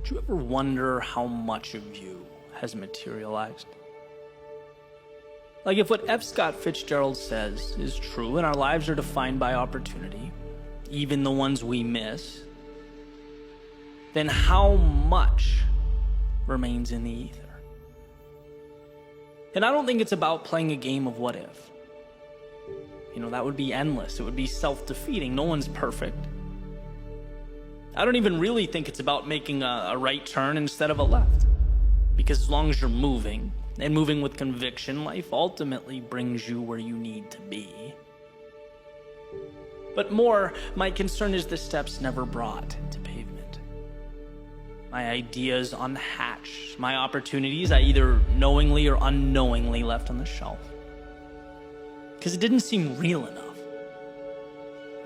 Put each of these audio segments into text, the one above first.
Do you ever wonder how much of you has materialized? Like, if what F. Scott Fitzgerald says is true and our lives are defined by opportunity, even the ones we miss, then how much remains in the ether? And I don't think it's about playing a game of what if. You know, that would be endless. It would be self-defeating. No one's perfect. I don't even really think it's about making a right turn instead of a left. Because as long as you're moving, and moving with conviction, life ultimately brings you where you need to be. But more, my concern is the steps never brought to pavement. My ideas unhatched, my opportunities I either knowingly or unknowingly left on the shelf. Because it didn't seem real enough.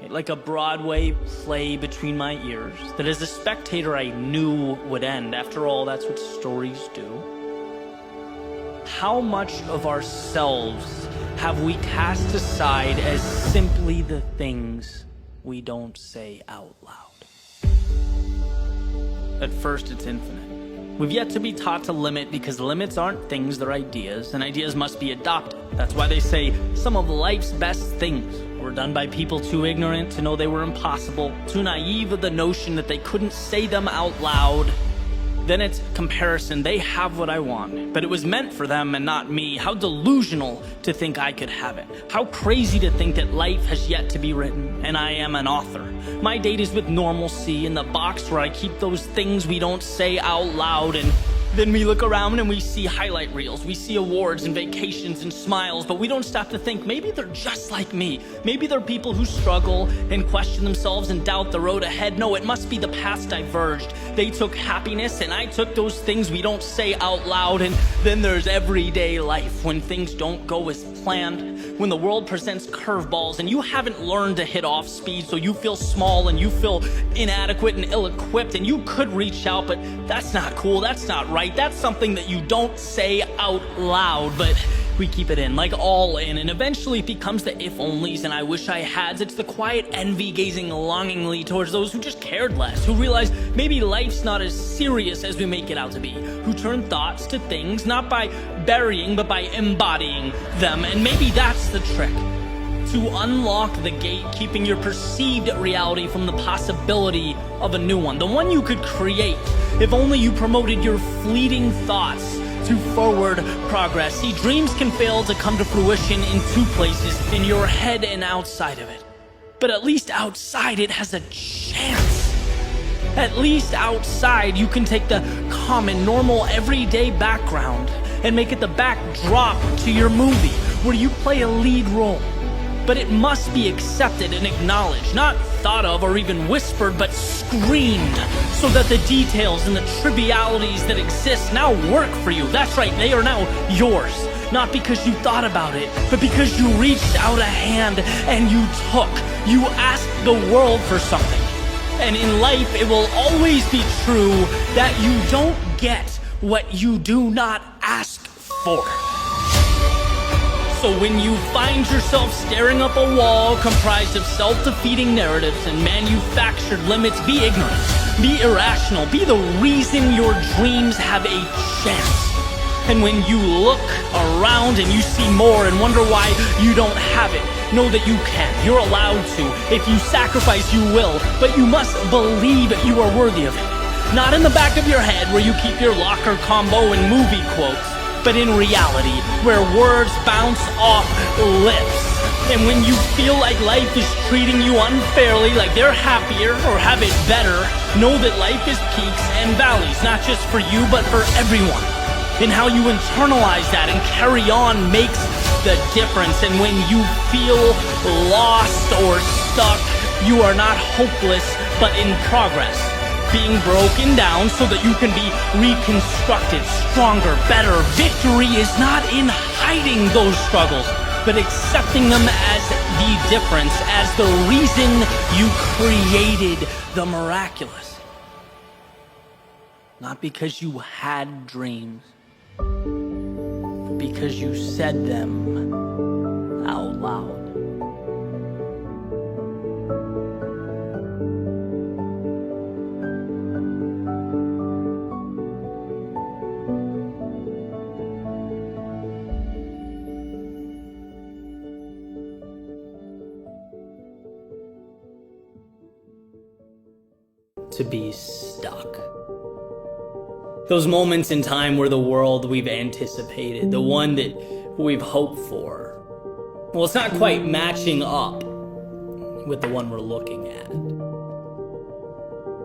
Like a Broadway play between my ears that as a spectator I knew would end. After all, that's what stories do. How much of ourselves have we cast aside as simply the things we don't say out loud? At first, it's infinite. We've yet to be taught to limit because limits aren't things, they're ideas, and ideas must be adopted. That's why they say some of life's best things were done by people too ignorant to know they were impossible, too naive of the notion that they couldn't say them out loud. Then it's comparison. They have what I want, but it was meant for them and not me. How delusional to think I could have it. How crazy to think that life has yet to be written, and I am an author. My date is with normalcy in the box where I keep those things we don't say out loud, and then we look around and we see highlight reels, we see awards and vacations and smiles, but we don't stop to think maybe they're just like me. Maybe they're people who struggle and question themselves and doubt the road ahead. No, it must be the paths diverged. They took happiness and I took those things we don't say out loud. And then there's everyday life when things don't go as planned, when the world presents curveballs and you haven't learned to hit off speed, so you feel small and you feel inadequate and ill-equipped, and you could reach out, but that's not cool, that's not right. That's something that you don't say out loud, but we keep it in, like all in, and eventually it becomes the if-onlys and I wish I hads. It's the quiet envy gazing longingly towards those who just cared less, who realize maybe life's not as serious as we make it out to be, who turn thoughts to things not by burying but by embodying them. And maybe that's the trick, to unlock the gate, keeping your perceived reality from the possibility of a new one, the one you could create if only you promoted your fleeting thoughts to forward progress. See, dreams can fail to come to fruition in two places, in your head and outside of it. But at least outside it has a chance. At least outside you can take the common, normal, everyday background and make it the backdrop to your movie, where you play a lead role. But it must be accepted and acknowledged, not thought of or even whispered, but screamed, so that the details and the trivialities that exist now work for you. That's right, they are now yours. Not because you thought about it, but because you reached out a hand and you took. You asked the world for something. And in life, it will always be true that you don't get what you do not ask for. So when you find yourself staring up a wall comprised of self-defeating narratives and manufactured limits, be ignorant, be irrational, be the reason your dreams have a chance. And when you look around and you see more and wonder why you don't have it, know that you can. You're allowed to. If you sacrifice, you will. But you must believe you are worthy of it. Not in the back of your head where you keep your locker combo and movie quotes, but in reality, where words bounce off lips. And when you feel like life is treating you unfairly, like they're happier or have it better, know that life is peaks and valleys, not just for you, but for everyone. And how you internalize that and carry on makes the difference. And when you feel lost or stuck, you are not hopeless, but in progress, being broken down so that you can be reconstructed, stronger, better. Victory is not in hiding those struggles, but accepting them as the difference, as the reason you created the miraculous. Not because you had dreams, but because you said them out loud. to be stuck. Those moments in time where the world we've anticipated, the one that we've hoped for, well, it's not quite matching up with the one we're looking at.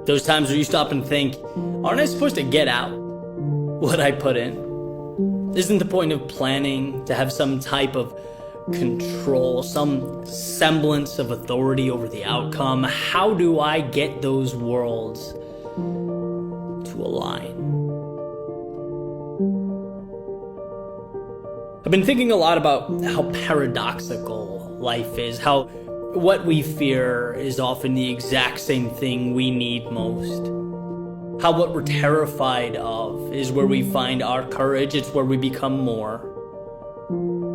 Those times where you stop and think, aren't I supposed to get out what I put in? Isn't the point of planning to have some type of control, some semblance of authority over the outcome? How do I get those worlds to align? I've been thinking a lot about how paradoxical life is, how what we fear is often the exact same thing we need most. How what we're terrified of is where we find our courage, it's where we become more.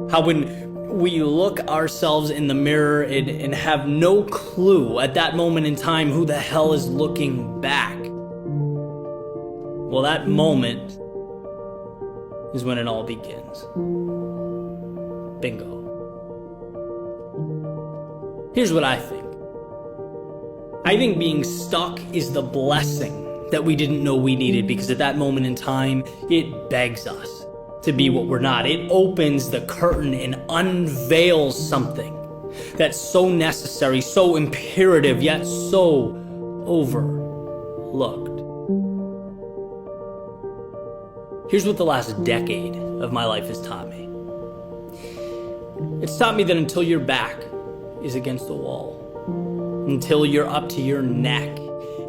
How when we look ourselves in the mirror and have no clue at that moment in time who the hell is looking back, well, that moment is when it all begins. Bingo. Here's what I think. I think being stuck is the blessing that we didn't know we needed, because at that moment in time, it begs us to be what we're not. It opens the curtain and unveils something that's so necessary, so imperative, yet so overlooked. Here's what the last decade of my life has taught me. It's taught me that until your back is against the wall, until you're up to your neck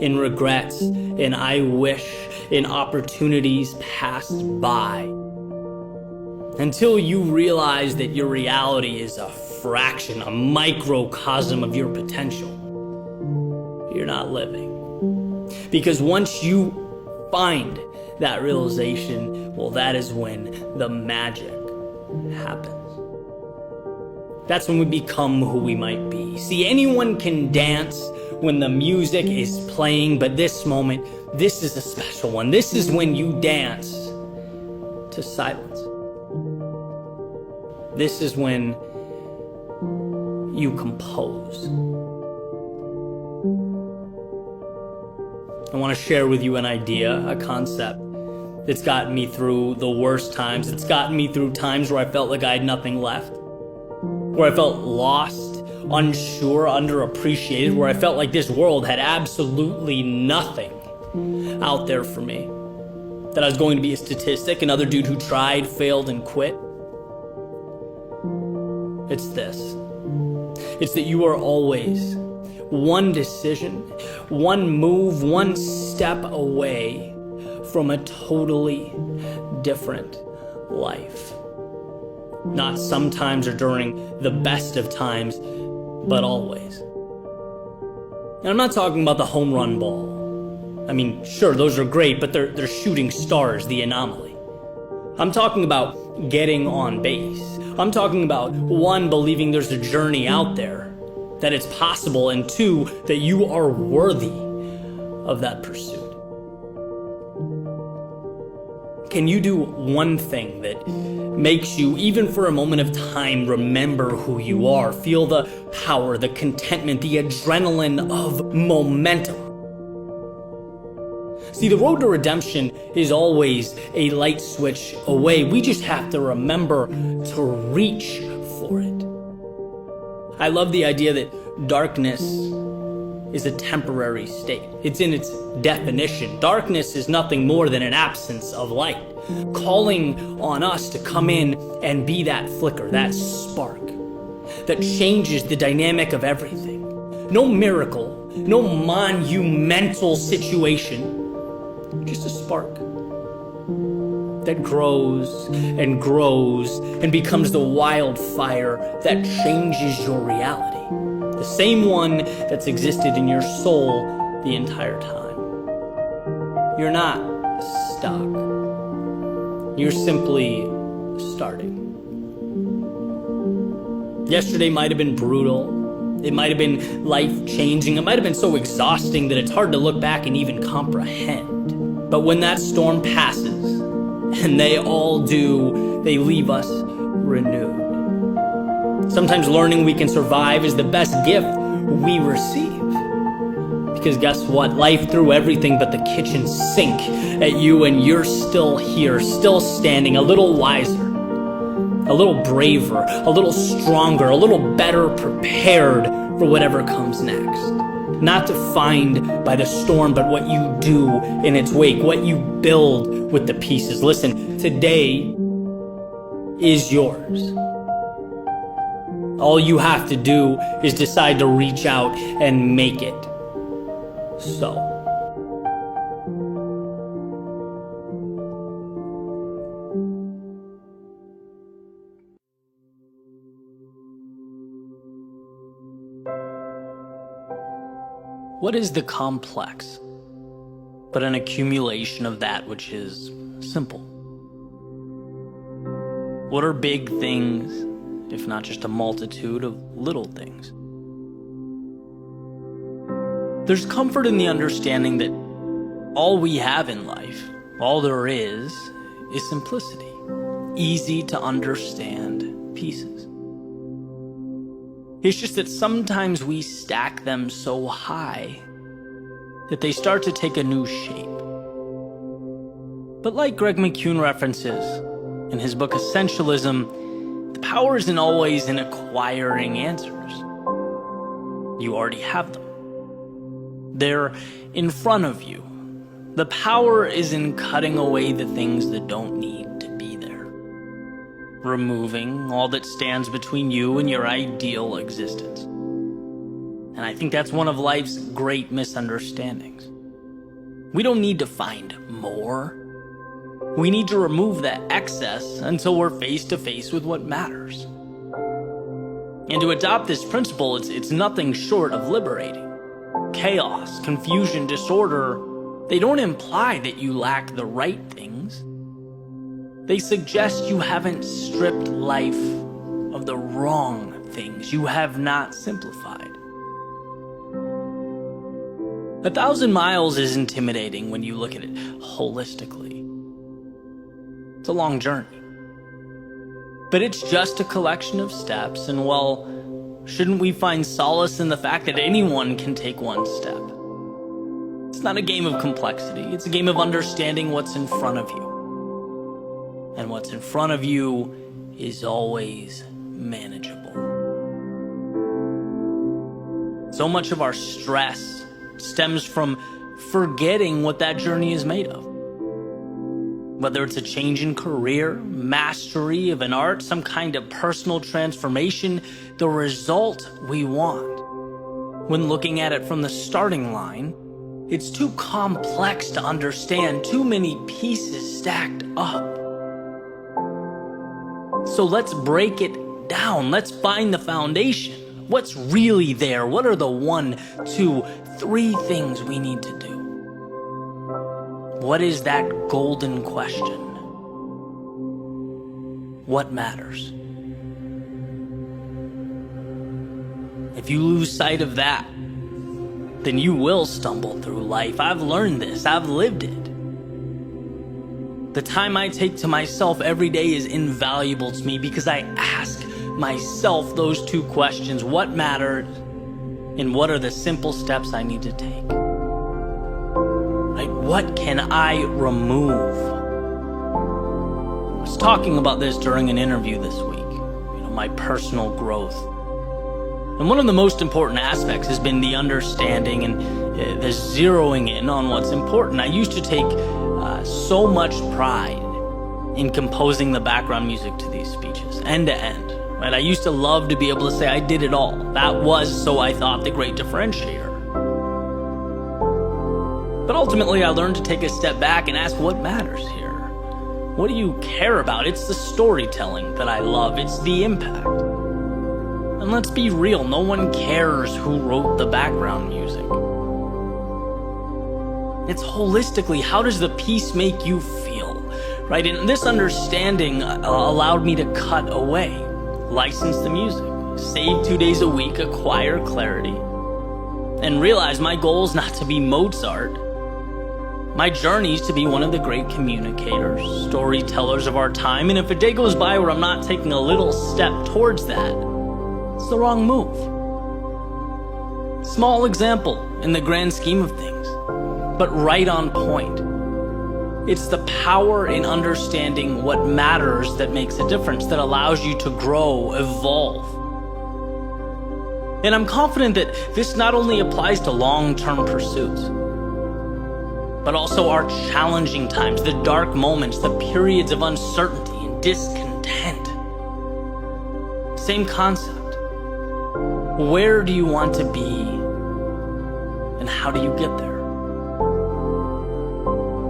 in regrets and I wish and opportunities passed by, until you realize that your reality is a fraction, a microcosm of your potential, you're not living. Because once you find that realization, well, that is when the magic happens. That's when we become who we might be. See, anyone can dance when the music is playing, but this moment, this is a special one. This is when you dance to silence. This is when you compose. I want to share with you an idea, a concept that's gotten me through the worst times. It's gotten me through times where I felt like I had nothing left, where I felt lost, unsure, underappreciated, where I felt like this world had absolutely nothing out there for me, that I was going to be a statistic, another dude who tried, failed, and quit. It's this. It's that you are always one decision, one move, one step away from a totally different life. Not sometimes or during the best of times, but always. And I'm not talking about the home run ball. I mean, sure, those are great, but they're shooting stars, the anomaly. I'm talking about getting on base. I'm talking about, one, believing there's a journey out there, that it's possible, and two, that you are worthy of that pursuit. Can you do one thing that makes you, even for a moment of time, remember who you are, feel the power, the contentment, the adrenaline of momentum? See, the road to redemption is always a light switch away. We just have to remember to reach for it. I love the idea that darkness is a temporary state. It's in its definition. Darkness is nothing more than an absence of light, calling on us to come in and be that flicker, that spark that changes the dynamic of everything. No miracle, no monumental situation, just a spark that grows and grows and becomes the wildfire that changes your reality. The same one that's existed in your soul the entire time. You're not stuck. You're simply starting. Yesterday might have been brutal. It might have been life-changing. It might have been so exhausting that it's hard to look back and even comprehend. But when that storm passes, and they all do, they leave us renewed. Sometimes learning we can survive is the best gift we receive, because guess what? Life threw everything but the kitchen sink at you, and you're still here, still standing, a little wiser, a little braver, a little stronger, a little better prepared for whatever comes next. Not defined by the storm, but what you do in its wake, what you build with the pieces. Listen, today is yours. All you have to do is decide to reach out and make it so. What is the complex but an accumulation of that which is simple? What are big things, if not just a multitude of little things? There's comfort in the understanding that all we have in life, all there is simplicity, easy to understand pieces. It's just that sometimes we stack them so high that they start to take a new shape. But like Greg McKeown references in his book Essentialism, the power isn't always in acquiring answers. You already have them. They're in front of you. The power is in cutting away the things that don't need to be there. Removing all that stands between you and your ideal existence. And I think that's one of life's great misunderstandings. We don't need to find more. We need to remove that excess until we're face to face with what matters. And to adopt this principle, it's nothing short of liberating. Chaos, confusion, disorder, they don't imply that you lack the right things. They suggest you haven't stripped life of the wrong things. You have not simplified. 1,000 miles is intimidating when you look at it holistically. It's a long journey. But it's just a collection of steps, and well, shouldn't we find solace in the fact that anyone can take one step? It's not a game of complexity, it's a game of understanding what's in front of you. And what's in front of you is always manageable. So much of our stress stems from forgetting what that journey is made of. Whether it's a change in career, mastery of an art, some kind of personal transformation, the result we want. When looking at it from the starting line, it's too complex to understand, too many pieces stacked up. So let's break it down. Let's find the foundation. What's really there? What are the 1, 2, 3 things we need to do? What is that golden question? What matters? If you lose sight of that, then you will stumble through life. I've learned this. I've lived it. The time I take to myself every day is invaluable to me because I ask myself those 2 questions. What matters? And what are the simple steps I need to take? Right? What can I remove? I was talking about this during an interview this week. My personal growth. And one of the most important aspects has been the understanding and the zeroing in on what's important. I used to take so much pride in composing the background music to these speeches, end to end. Right? I used to love to be able to say I did it all. That was, so I thought, the great differentiator. But ultimately, I learned to take a step back and ask what matters here. What do you care about? It's the storytelling that I love. It's the impact. And let's be real, no one cares who wrote the background music. It's holistically, how does the piece make you feel? Right? And this understanding allowed me to cut away, license the music, save 2 days a week, acquire clarity, and realize my goal is not to be Mozart. My journey is to be one of the great communicators, storytellers of our time, and if a day goes by where I'm not taking a little step towards that, it's the wrong move. Small example in the grand scheme of things, but right on point. It's the power in understanding what matters that makes a difference, that allows you to grow, evolve. And I'm confident that this not only applies to long-term pursuits, but also our challenging times, the dark moments, the periods of uncertainty and discontent. Same concept. Where do you want to be, and how do you get there?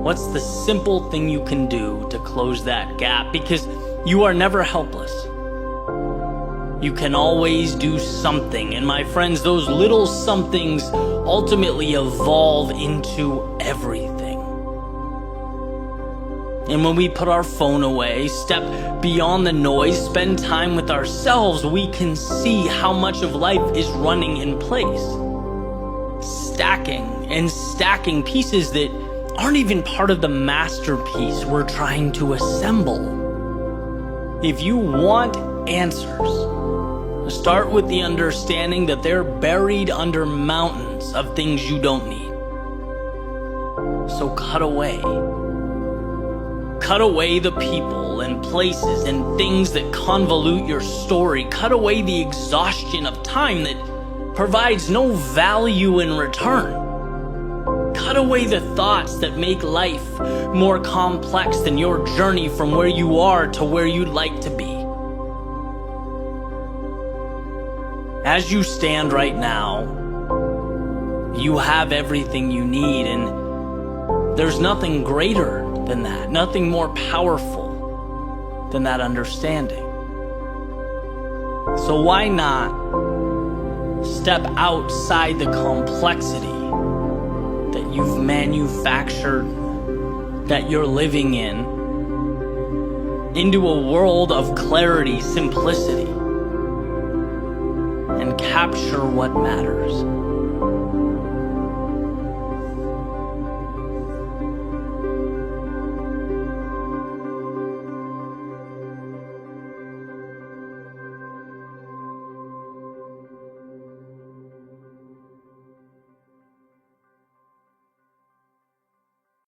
What's the simple thing you can do to close that gap? Because you are never helpless. You can always do something. And my friends, those little somethings ultimately evolve into everything. And when we put our phone away, step beyond the noise, spend time with ourselves, we can see how much of life is running in place. Stacking and stacking pieces that aren't even part of the masterpiece we're trying to assemble. If you want answers, start with the understanding that they're buried under mountains of things you don't need. So cut away. Cut away the people and places and things that convolute your story. Cut away the exhaustion of time that provides no value in return. Cut away the thoughts that make life more complex than your journey from where you are to where you'd like to be. As you stand right now, you have everything you need, and there's nothing greater than that, nothing more powerful than that understanding. So why not step outside the complexity that you've manufactured, that you're living in, into a world of clarity, simplicity, and capture what matters.